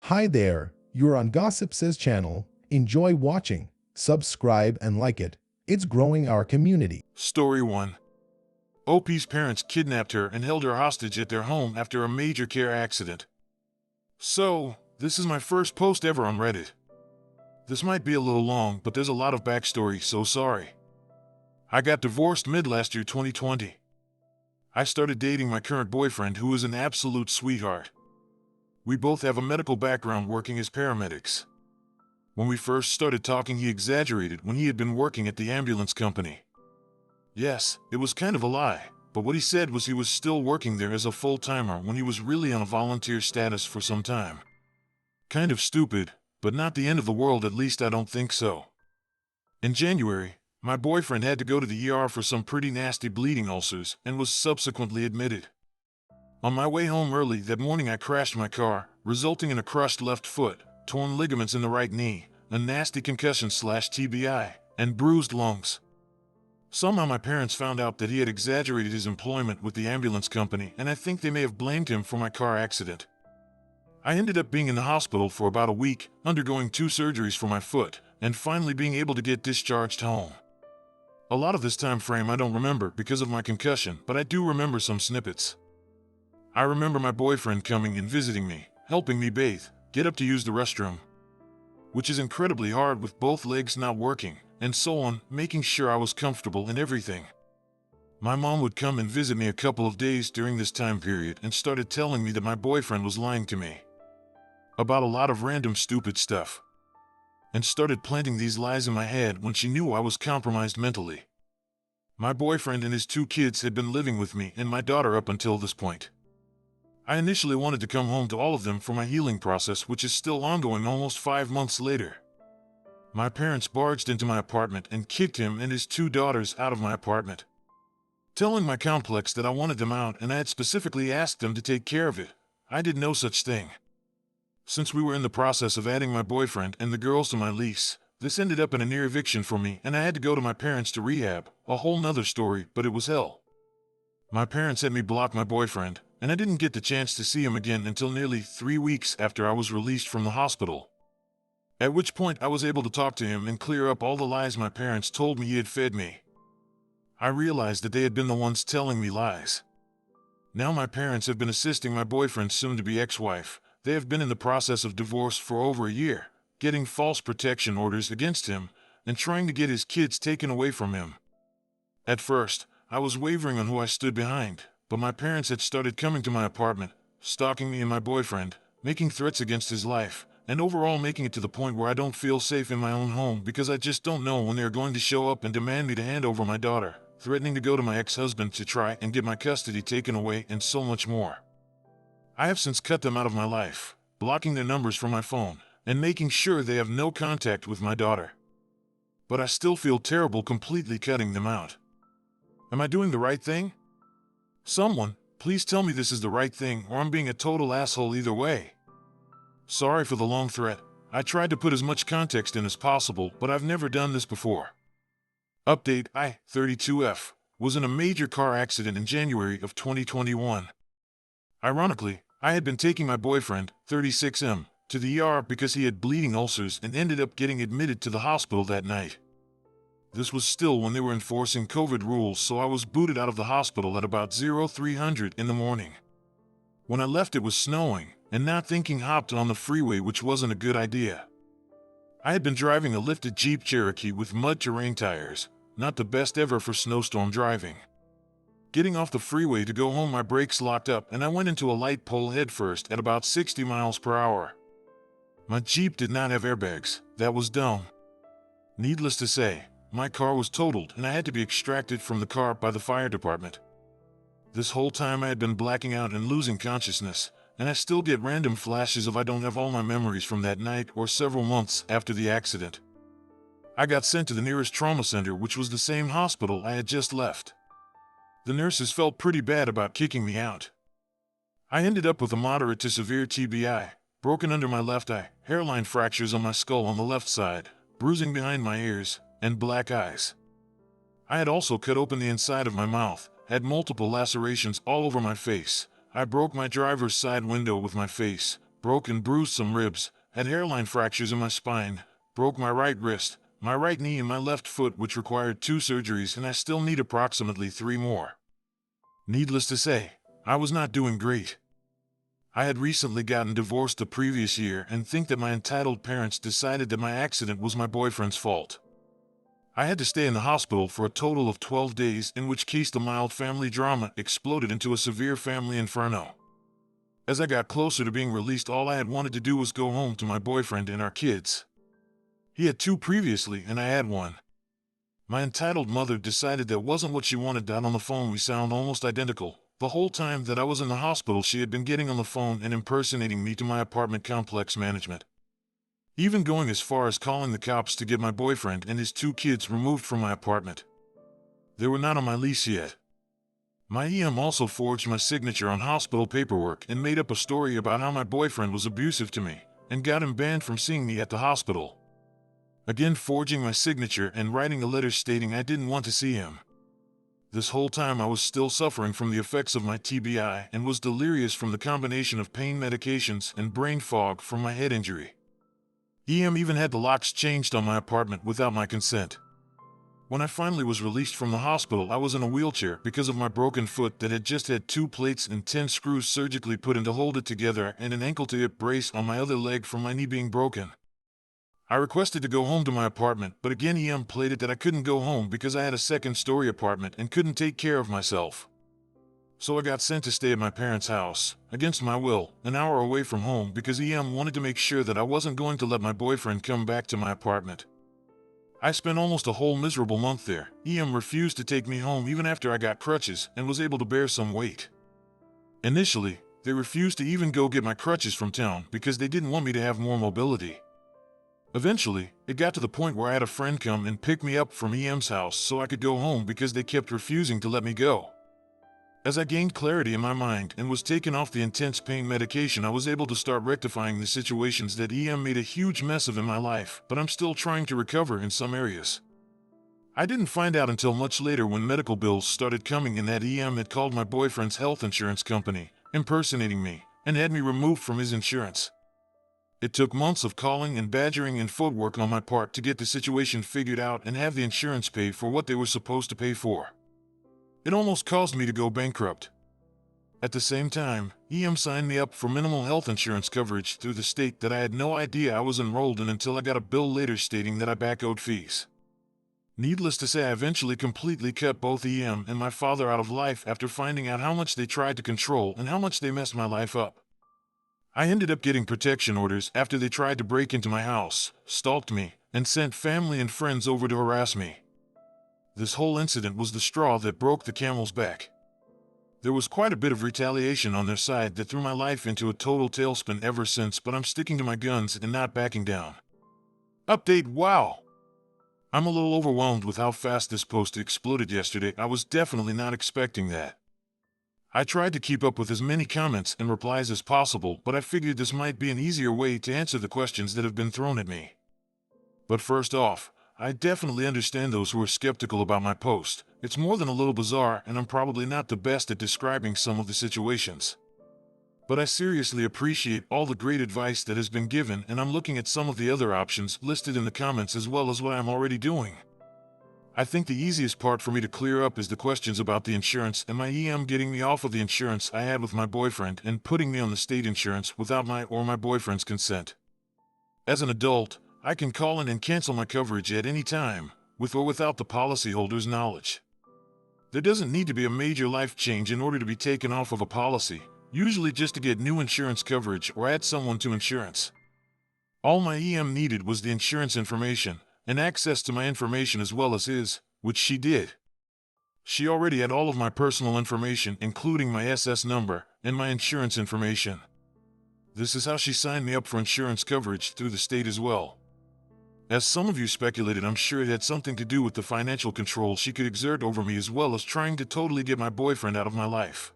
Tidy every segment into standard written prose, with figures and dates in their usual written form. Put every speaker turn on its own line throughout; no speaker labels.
Hi there, you're on Gossip Says channel. Enjoy watching, subscribe and like it. It's growing our community.
Story 1. OP's parents kidnapped her and held her hostage at their home after a major car accident. So, this is my first post ever on Reddit. This might be a little long, but there's a lot of backstory, so sorry. I got divorced mid-last year 2020. I started dating my current boyfriend, who is an absolute sweetheart. We both have a medical background working as paramedics. When we first started talking, he exaggerated when he had been working at the ambulance company. Yes, it was kind of a lie, but what he said was he was still working there as a full-timer when he was really on a volunteer status for some time. Kind of stupid, but not the end of the world, at least I don't think so. In January, my boyfriend had to go to the ER for some pretty nasty bleeding ulcers and was subsequently admitted. On my way home early that morning, I crashed my car, resulting in a crushed left foot, torn ligaments in the right knee, a nasty concussion/TBI, and bruised lungs. Somehow my parents found out that he had exaggerated his employment with the ambulance company, and I think they may have blamed him for my car accident. I ended up being in the hospital for about a week, undergoing 2 surgeries for my foot, and finally being able to get discharged home. A lot of this time frame I don't remember because of my concussion, but I do remember some snippets. I remember my boyfriend coming and visiting me, helping me bathe, get up to use the restroom, which is incredibly hard with both legs not working, and so on, making sure I was comfortable and everything. My mom would come and visit me a couple of days during this time period and started telling me that my boyfriend was lying to me about a lot of random stupid stuff, and started planting these lies in my head when she knew I was compromised mentally. My boyfriend and his 2 kids had been living with me and my daughter up until this point. I initially wanted to come home to all of them for my healing process, which is still ongoing almost 5 months later. My parents barged into my apartment and kicked him and his 2 daughters out of my apartment, telling my complex that I wanted them out and I had specifically asked them to take care of it. I did no such thing. Since we were in the process of adding my boyfriend and the girls to my lease, this ended up in a near eviction for me and I had to go to my parents to rehab, a whole nother story, but it was hell. My parents had me block my boyfriend, and I didn't get the chance to see him again until nearly 3 weeks after I was released from the hospital. At which point I was able to talk to him and clear up all the lies my parents told me he had fed me. I realized that they had been the ones telling me lies. Now my parents have been assisting my boyfriend's soon-to-be ex-wife. They have been in the process of divorce for over a year, getting false protection orders against him, and trying to get his kids taken away from him. At first, I was wavering on who I stood behind, but my parents had started coming to my apartment, stalking me and my boyfriend, making threats against his life, and overall making it to the point where I don't feel safe in my own home because I just don't know when they're going to show up and demand me to hand over my daughter, threatening to go to my ex-husband to try and get my custody taken away, and so much more. I have since cut them out of my life, blocking their numbers from my phone, and making sure they have no contact with my daughter. But I still feel terrible completely cutting them out. Am I doing the right thing? Someone, please tell me this is the right thing, or I'm being a total asshole either way. Sorry for the long threat. I tried to put as much context in as possible, but I've never done this before. Update: I, 32F, was in a major car accident in January of 2021. Ironically, I had been taking my boyfriend, 36M, to the ER because he had bleeding ulcers and ended up getting admitted to the hospital that night. This was still when they were enforcing COVID rules, so I was booted out of the hospital at about 0300 in the morning. When I left, it was snowing, and not thinking, hopped on the freeway, which wasn't a good idea. I had been driving a lifted Jeep Cherokee with mud terrain tires, not the best ever for snowstorm driving. Getting off the freeway to go home, my brakes locked up and I went into a light pole headfirst at about 60 miles per hour. My Jeep did not have airbags. That was dumb. Needless to say, my car was totaled and I had to be extracted from the car by the fire department. This whole time I had been blacking out and losing consciousness, and I still get random flashes of I don't have all my memories from that night or several months after the accident. I got sent to the nearest trauma center, which was the same hospital I had just left. The nurses felt pretty bad about kicking me out. I ended up with a moderate to severe TBI, broken under my left eye, hairline fractures on my skull on the left side, bruising behind my ears, and black eyes. I had also cut open the inside of my mouth, had multiple lacerations all over my face. I broke my driver's side window with my face, broke and bruised some ribs, had hairline fractures in my spine, broke my right wrist, my right knee and my left foot, which required 2 surgeries, and I still need approximately 3 more. Needless to say, I was not doing great. I had recently gotten divorced the previous year and think that my entitled parents decided that my accident was my boyfriend's fault. I had to stay in the hospital for a total of 12 days, in which case the mild family drama exploded into a severe family inferno. As I got closer to being released, all I had wanted to do was go home to my boyfriend and our kids. He had 2 previously, and I had 1. My entitled mother decided that wasn't what she wanted. On the phone we sound almost identical. The whole time that I was in the hospital, she had been getting on the phone and impersonating me to my apartment complex management. Even going as far as calling the cops to get my boyfriend and his 2 kids removed from my apartment. They were not on my lease yet. My EM also forged my signature on hospital paperwork and made up a story about how my boyfriend was abusive to me and got him banned from seeing me at the hospital. Again, forging my signature and writing a letter stating I didn't want to see him. This whole time I was still suffering from the effects of my TBI and was delirious from the combination of pain medications and brain fog from my head injury. EM even had the locks changed on my apartment without my consent. When I finally was released from the hospital, I was in a wheelchair because of my broken foot that had just had 2 plates and 10 screws surgically put in to hold it together, and an ankle-to-hip brace on my other leg from my knee being broken. I requested to go home to my apartment, but again EM played it that I couldn't go home because I had a 2nd-story apartment and couldn't take care of myself. So I got sent to stay at my parents' house, against my will, an hour away from home because EM wanted to make sure that I wasn't going to let my boyfriend come back to my apartment. I spent almost a whole miserable month there. EM refused to take me home even after I got crutches and was able to bear some weight. Initially, they refused to even go get my crutches from town because they didn't want me to have more mobility. Eventually, it got to the point where I had a friend come and pick me up from EM's house so I could go home because they kept refusing to let me go. As I gained clarity in my mind and was taken off the intense pain medication, I was able to start rectifying the situations that EM made a huge mess of in my life, but I'm still trying to recover in some areas. I didn't find out until much later when medical bills started coming and that EM had called my boyfriend's health insurance company, impersonating me, and had me removed from his insurance. It took months of calling and badgering and footwork on my part to get the situation figured out and have the insurance pay for what they were supposed to pay for. It almost caused me to go bankrupt. At the same time, EM signed me up for minimal health insurance coverage through the state that I had no idea I was enrolled in until I got a bill later stating that I back owed fees. Needless to say, I eventually completely cut both EM and my father out of life after finding out how much they tried to control and how much they messed my life up. I ended up getting protection orders after they tried to break into my house, stalked me, and sent family and friends over to harass me. This whole incident was the straw that broke the camel's back. There was quite a bit of retaliation on their side that threw my life into a total tailspin ever since, but I'm sticking to my guns and not backing down. Update: wow! I'm a little overwhelmed with how fast this post exploded yesterday. I was definitely not expecting that. I tried to keep up with as many comments and replies as possible, but I figured this might be an easier way to answer the questions that have been thrown at me. But first off, I definitely understand those who are skeptical about my post. It's more than a little bizarre, and I'm probably not the best at describing some of the situations. But I seriously appreciate all the great advice that has been given, and I'm looking at some of the other options listed in the comments as well as what I'm already doing. I think the easiest part for me to clear up is the questions about the insurance and my EM getting me off of the insurance I had with my boyfriend and putting me on the state insurance without my or my boyfriend's consent. As an adult, I can call in and cancel my coverage at any time, with or without the policyholder's knowledge. There doesn't need to be a major life change in order to be taken off of a policy, usually just to get new insurance coverage or add someone to insurance. All my EM needed was the insurance information, and access to my information as well as his, which she did. She already had all of my personal information, including my SS number and my insurance information. This is how she signed me up for insurance coverage through the state as well. As some of you speculated, I'm sure it had something to do with the financial control she could exert over me as well as trying to totally get my boyfriend out of my life.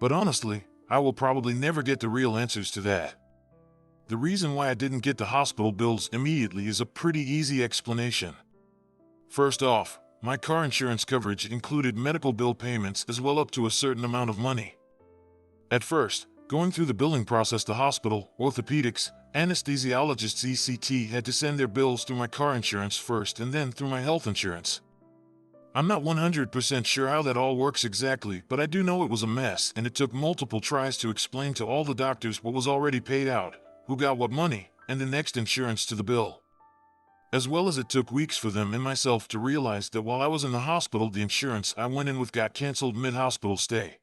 But honestly, I will probably never get the real answers to that. The reason why I didn't get the hospital bills immediately is a pretty easy explanation. First off, my car insurance coverage included medical bill payments as well up to a certain amount of money. At first, Going through the billing process, the hospital, orthopedics, anesthesiologists, ECT had to send their bills through my car insurance first and then through my health insurance. I'm not 100% sure how that all works exactly, but I do know it was a mess, and it took multiple tries to explain to all the doctors what was already paid out, who got what money, and the next insurance to the bill. As well as it took weeks for them and myself to realize that while I was in the hospital, the insurance I went in with got canceled mid-hospital stay.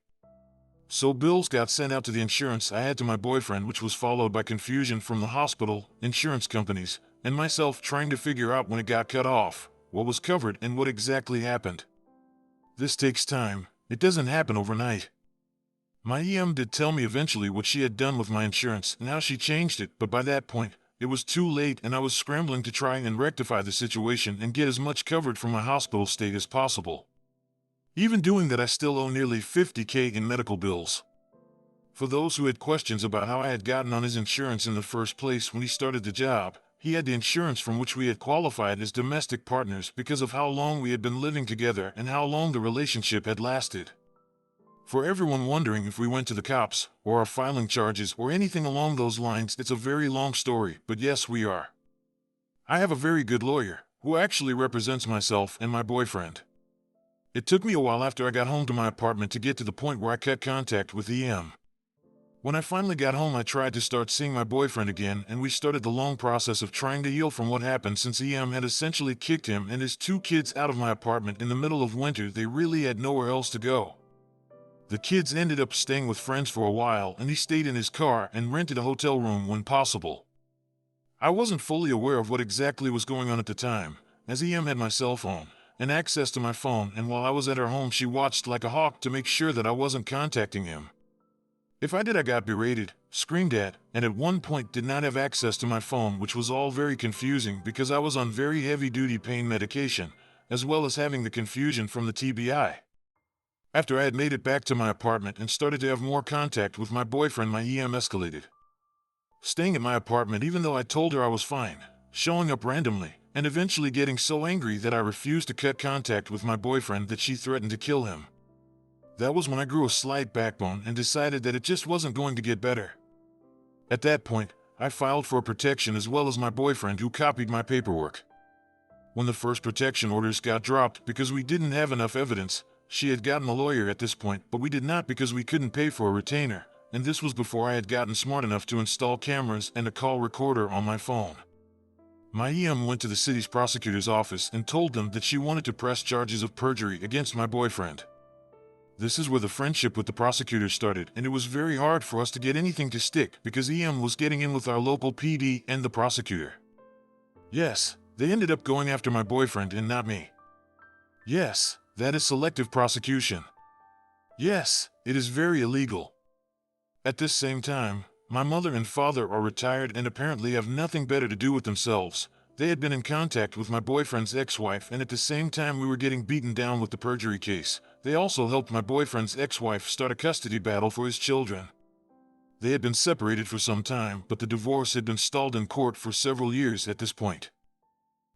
So bills got sent out to the insurance I had to my boyfriend, which was followed by confusion from the hospital, insurance companies, and myself trying to figure out when it got cut off, what was covered, and what exactly happened. This takes time. It doesn't happen overnight. My EM did tell me eventually what she had done with my insurance and how she changed it, but by that point, it was too late and I was scrambling to try and rectify the situation and get as much covered from my hospital stay as possible. Even doing that, I still owe nearly $50,000 in medical bills. For those who had questions about how I had gotten on his insurance in the first place when he started the job, he had the insurance from which we had qualified as domestic partners because of how long we had been living together and how long the relationship had lasted. For everyone wondering if we went to the cops, or are filing charges, or anything along those lines, it's a very long story, but yes, we are. I have a very good lawyer, who actually represents myself and my boyfriend. It took me a while after I got home to my apartment to get to the point where I cut contact with EM. When I finally got home, I tried to start seeing my boyfriend again, and we started the long process of trying to heal from what happened, since EM had essentially kicked him and his 2 kids out of my apartment in the middle of winter. They really had nowhere else to go. The kids ended up staying with friends for a while, and he stayed in his car and rented a hotel room when possible. I wasn't fully aware of what exactly was going on at the time, as EM had my cell phone and access to my phone, and while I was at her home, she watched like a hawk to make sure that I wasn't contacting him. If I did, I got berated, screamed at, and at one point did not have access to my phone, which was all very confusing because I was on very heavy-duty pain medication, as well as having the confusion from the TBI. After I had made it back to my apartment and started to have more contact with my boyfriend, my EM escalated. Staying at my apartment even though I told her I was fine, showing up randomly, and eventually getting so angry that I refused to cut contact with my boyfriend that she threatened to kill him. That was when I grew a slight backbone and decided that it just wasn't going to get better. At that point, I filed for protection as well as my boyfriend, who copied my paperwork. When the first protection orders got dropped because we didn't have enough evidence, she had gotten a lawyer at this point, but we did not because we couldn't pay for a retainer, and this was before I had gotten smart enough to install cameras and a call recorder on my phone. My EM went to the city's prosecutor's office and told them that she wanted to press charges of perjury against my boyfriend. This is where the friendship with the prosecutor started, and it was very hard for us to get anything to stick because EM was getting in with our local PD and the prosecutor. Yes, they ended up going after my boyfriend and not me. Yes, that is selective prosecution. Yes, it is very illegal. At this same time, my mother and father are retired and apparently have nothing better to do with themselves. They had been in contact with my boyfriend's ex-wife, and at the same time we were getting beaten down with the perjury case, they also helped my boyfriend's ex-wife start a custody battle for his children. They had been separated for some time, but the divorce had been stalled in court for several years at this point.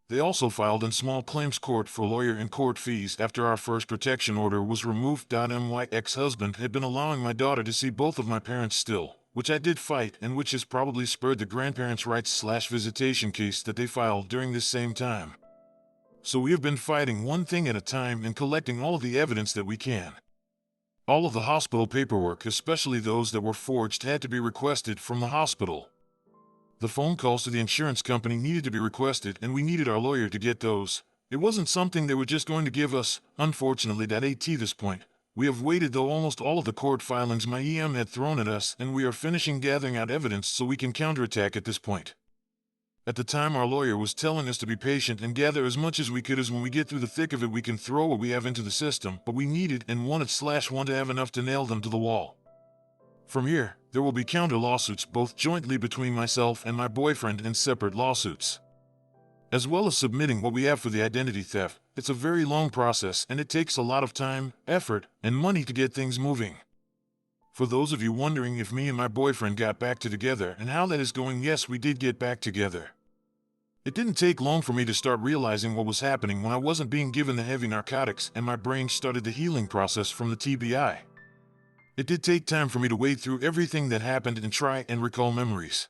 They also filed in small claims court for lawyer and court fees after our first protection order was removed. My ex-husband had been allowing my daughter to see both of my parents still, which I did fight, and which has probably spurred the grandparents' rights/visitation case that they filed during this same time. So we have been fighting one thing at a time and collecting all of the evidence that we can. All of the hospital paperwork, especially those that were forged, had to be requested from the hospital. The phone calls to the insurance company needed to be requested, and we needed our lawyer to get those. It wasn't something they were just going to give us, unfortunately. At this point, we have waited though almost all of the court filings my EM had thrown at us, and we are finishing gathering out evidence so we can counterattack at this point. At the time, our lawyer was telling us to be patient and gather as much as we could, as when we get through the thick of it we can throw what we have into the system, but we needed and wanted /want to have enough to nail them to the wall. From here, there will be counter lawsuits, both jointly between myself and my boyfriend and separate lawsuits. As well as submitting what we have for the identity theft. It's a very long process, and it takes a lot of time, effort, and money to get things moving. For those of you wondering if me and my boyfriend got back together and how that is going, yes, we did get back together. It didn't take long for me to start realizing what was happening when I wasn't being given the heavy narcotics and my brain started the healing process from the TBI. It did take time for me to wade through everything that happened and try and recall memories.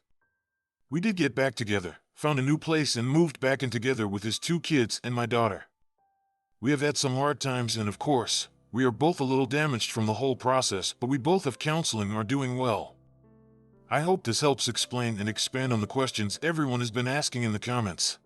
We did get back together, found a new place and moved back in together with his 2 kids and my daughter. We have had some hard times and of course, we are both a little damaged from the whole process, but we both have counseling and are doing well. I hope this helps explain and expand on the questions everyone has been asking in the comments.